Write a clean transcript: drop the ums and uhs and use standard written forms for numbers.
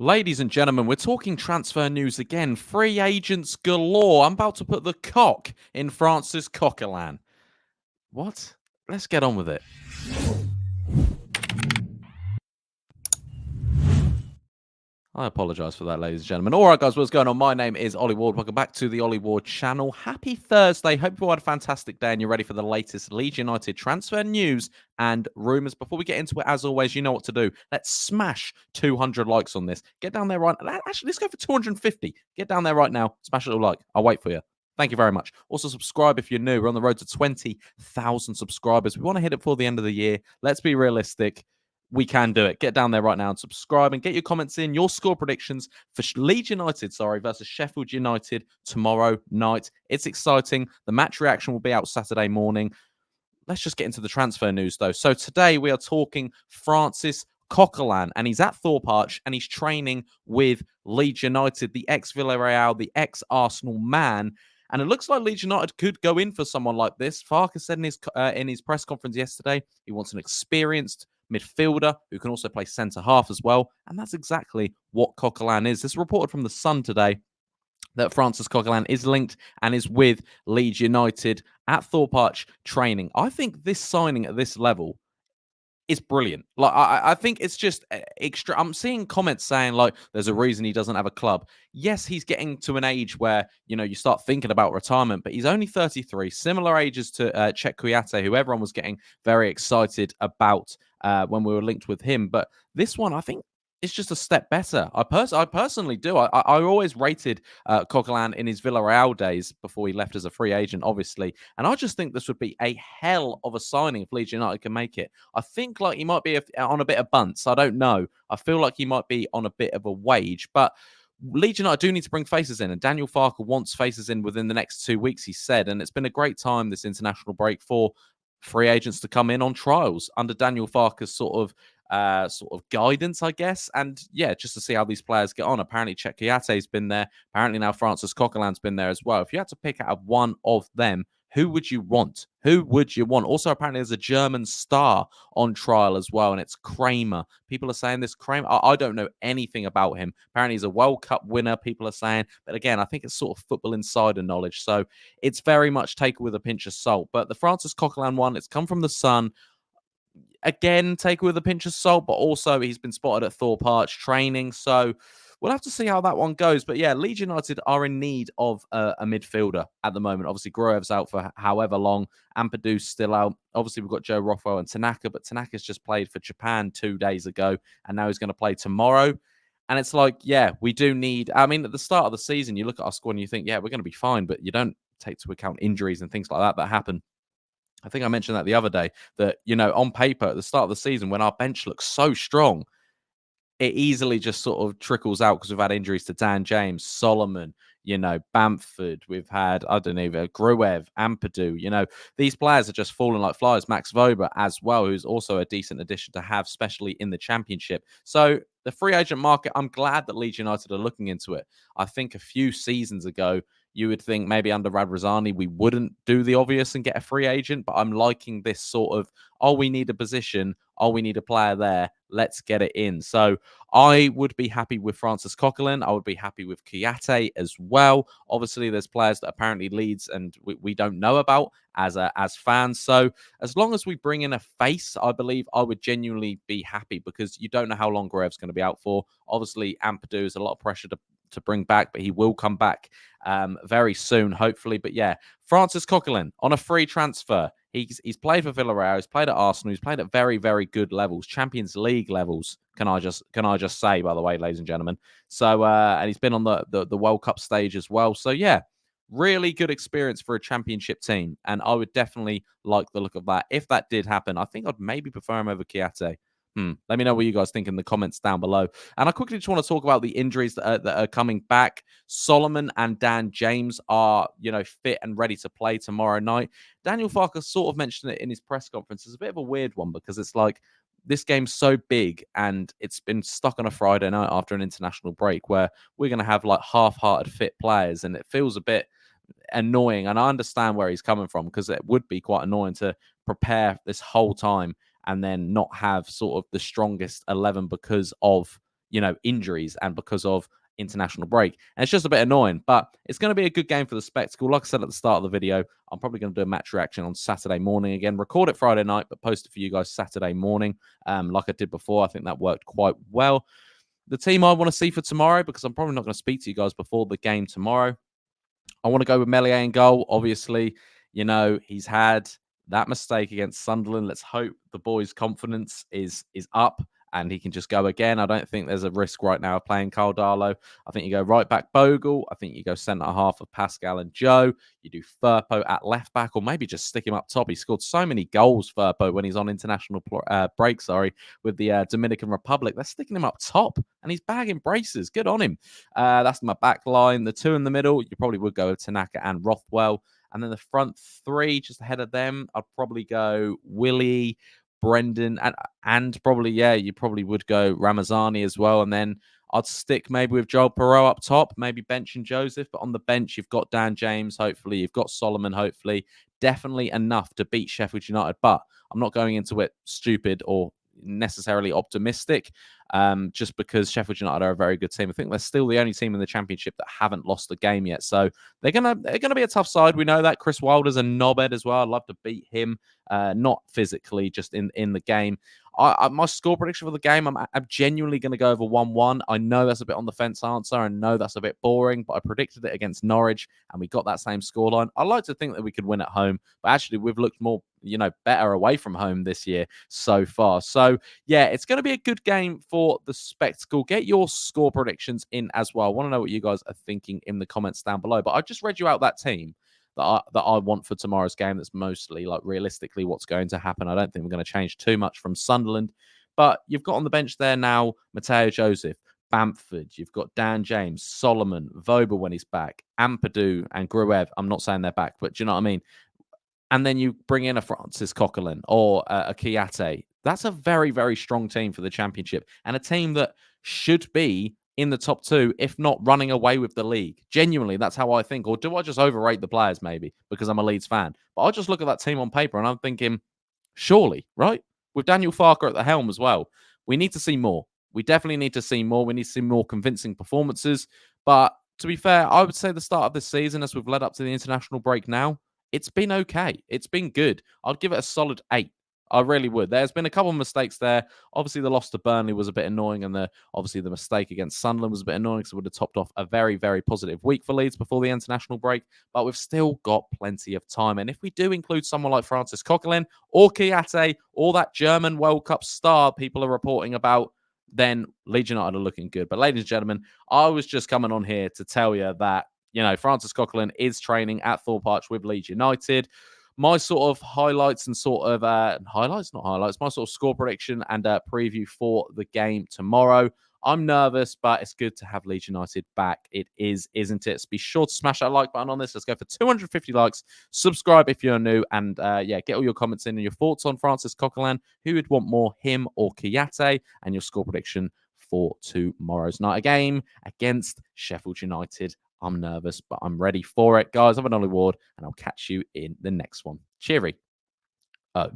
Ladies and gentlemen, we're talking transfer news again. Free agents galore. I'm about to put the cock in Francis Coquelin. What? Let's get on with it. I apologise for that, ladies and gentlemen. All right, guys, what's going on? My name is Ollie Ward. Welcome back to the Ollie Ward channel. Happy Thursday. Hope you all had a fantastic day and you're ready for the latest Leeds United transfer news and rumours. Before we get into it, as always, you know what to do. Let's smash 200 likes on this. Get down there right now. Actually, let's go for 250. Get down there right now. Smash a little like. I'll wait for you. Thank you very much. Also, subscribe if you're new. We're on the road to 20,000 subscribers. We want to hit it before the end of the year. Let's be realistic. We can do it. Get down there right now and subscribe and get your comments in, your score predictions for Leeds United, versus Sheffield United tomorrow night. It's exciting. The match reaction will be out Saturday morning. Let's just get into the transfer news, though. So today we are talking Francis Coquelin, and he's at Thorpe Arch, and he's training with Leeds United, the ex-Villarreal, the ex-Arsenal man. And it looks like Leeds United could go in for someone like this. Farke said in his press conference yesterday he wants an experienced midfielder who can also play centre-half as well. And that's exactly what Coquelin is. This is reported from The Sun today that Francis Coquelin is linked and is with Leeds United at Thorpe Arch training. I think this signing at this level is brilliant. Like, I think it's just extra. I'm seeing comments saying, like, there's a reason he doesn't have a club. Yes, he's getting to an age where, you start thinking about retirement, but he's only 33, similar ages to Cheikhou Kouyate, who everyone was getting very excited about when we were linked with him. But this one, I think, it's just a step better. I personally do. I always rated Coquelin in his Villarreal days before he left as a free agent, obviously. And I just think this would be a hell of a signing if Leeds United can make it. I think like he might be on a bit of bunts. I don't know. I feel like he might be on a bit of a wage, but Leeds United do need to bring faces in, and Daniel Farke wants faces in within the next 2 weeks, he said. And it's been a great time, this international break, for free agents to come in on trials under Daniel Farke's sort of guidance, I guess. And yeah, just to see how these players get on. Apparently, Cheikhou Kouyate's been there. Apparently, now Francis Coquelin's been there as well. If you had to pick out of one of them, who would you want? Who would you want? Also, apparently, there's a German star on trial as well, and it's Kramer. People are saying this Kramer. I don't know anything about him. Apparently, he's a World Cup winner, people are saying. But again, I think it's sort of football insider knowledge. So it's very much taken with a pinch of salt. But the Francis Coquelin one, it's come from The Sun. Again, take it with a pinch of salt, but also he's been spotted at Thorpe Arch training. So we'll have to see how that one goes. But yeah, Leeds United are in need of a midfielder at the moment. Obviously, Gruev's out for however long. Ampadu's still out. Obviously, we've got Joe Rothwell and Tanaka, but Tanaka's just played for Japan 2 days ago, and now he's going to play tomorrow. And it's like, yeah, we do need... I mean, at the start of the season, you look at our squad and you think, yeah, we're going to be fine, but you don't take into account injuries and things like that happen. I think I mentioned that the other day, that, on paper at the start of the season, when our bench looks so strong, it easily just sort of trickles out because we've had injuries to Dan James, Solomon, Bamford. We've had, I don't know, Gruev, Ampadu. These players are just falling like flies. Max Vober as well, who's also a decent addition to have, especially in the Championship. So the free agent market, I'm glad that Leeds United are looking into it. I think a few seasons ago, you would think maybe under Radrizzani we wouldn't do the obvious and get a free agent, but I'm liking this sort of, oh, we need a position, oh, we need a player there, let's get it in. So I would be happy with Francis Coquelin. I would be happy with Kouyate as well. Obviously, there's players that apparently Leeds and we don't know about as fans. So as long as we bring in a face, I believe I would genuinely be happy, because you don't know how long Gruev's going to be out for. Obviously, Ampadu is a lot of pressure to bring back, but he will come back very soon, hopefully. But yeah, Francis Coquelin on a free transfer. He's played for Villarreal. He's played at Arsenal. He's played at very, very good levels, Champions League levels. Can I just say, by the way, ladies and gentlemen. So and he's been on the World Cup stage as well. So yeah, really good experience for a Championship team, and I would definitely like the look of that. If that did happen, I think I'd maybe prefer him over Kouyate. Let me know what you guys think in the comments down below. And I quickly just want to talk about the injuries that are coming back. Solomon and Dan James are, fit and ready to play tomorrow night. Daniel Farke sort of mentioned it in his press conference. It's a bit of a weird one, because it's like this game's so big and it's been stuck on a Friday night after an international break, where we're going to have like half-hearted fit players, and it feels a bit annoying. And I understand where he's coming from, because it would be quite annoying to prepare this whole time and then not have sort of the strongest 11 because of injuries and because of international break. And it's just a bit annoying, but it's going to be a good game for the spectacle. Like I said at the start of the video, I'm probably going to do a match reaction on Saturday morning again, record it Friday night, but post it for you guys Saturday morning. Like I did before. I think that worked quite well. The team I want to see for tomorrow, because I'm probably not going to speak to you guys before the game tomorrow, I want to go with Meslier in goal. Obviously, he's had that mistake against Sunderland. Let's hope the boy's confidence is up and he can just go again. I don't think there's a risk right now of playing Carl Darlow. I think you go right back Bogle. I think you go centre half of Pascal and Joe. You do Firpo at left back, or maybe just stick him up top. He scored so many goals, Firpo, when he's on international break, with the Dominican Republic. They're sticking him up top, and he's bagging braces. Good on him. That's my back line. The two in the middle, you probably would go with Tanaka and Rothwell. And then the front three, just ahead of them, I'd probably go Willie, Brendan, and probably, you probably would go Ramazani as well. And then I'd stick maybe with Joel Perot up top, maybe bench and Joseph. But on the bench, you've got Dan James, hopefully. You've got Solomon, hopefully. Definitely enough to beat Sheffield United. But I'm not going into it stupid or necessarily optimistic, just because Sheffield United are a very good team. I think they're still the only team in the Championship that haven't lost a game yet, so they're gonna be a tough side. We know that. Chris Wilder's a knobhead as well. I'd love to beat him, not physically, just in the game. My score prediction for the game, I'm genuinely going to go over 1-1. I know that's a bit on the fence answer. I know that's a bit boring, but I predicted it against Norwich, and we got that same scoreline. I like to think that we could win at home, but actually we've looked more, better away from home this year so far. So, yeah, it's going to be a good game for the spectacle. Get your score predictions in as well. I want to know what you guys are thinking in the comments down below. But I just read you out that team that I want for tomorrow's game. That's mostly like realistically what's going to happen. I don't think we're going to change too much from Sunderland. But you've got on the bench there now Mateo Joseph, Bamford. You've got Dan James, Solomon, Vobel when he's back, Ampadu and Gruev. I'm not saying they're back, but do you know what I mean? And then you bring in a Francis Coquelin or a Kouyate. That's a very, very strong team for the Championship, and a team that should be in the top two, if not running away with the league. Genuinely, that's how I think. Or do I just overrate the players maybe because I'm a Leeds fan? But I just look at that team on paper and I'm thinking, surely, right? With Daniel Farke at the helm as well, we need to see more. We definitely need to see more. We need to see more convincing performances. But to be fair, I would say the start of this season, as we've led up to the international break now, it's been okay. It's been good. I'd give it a solid 8. I really would. There's been a couple of mistakes there. Obviously, the loss to Burnley was a bit annoying, and obviously the mistake against Sunderland was a bit annoying because it would have topped off a very, very positive week for Leeds before the international break. But we've still got plenty of time. And if we do include someone like Francis Coquelin or Kouyate or that German World Cup star people are reporting about, then Leeds United are looking good. But ladies and gentlemen, I was just coming on here to tell you that, Francis Coquelin is training at Thorpe Arch with Leeds United. My sort of highlights and sort of my sort of score prediction and preview for the game tomorrow. I'm nervous, but it's good to have Leeds United back. It is, isn't it? So be sure to smash that like button on this. Let's go for 250 likes. Subscribe if you're new. And get all your comments in and your thoughts on Francis Coquelin. Who would want more, him or Kouyate? And your score prediction for tomorrow's night game against Sheffield United. I'm nervous, but I'm ready for it. Guys, I'm Ollie Ward, and I'll catch you in the next one. Cheery. Oh.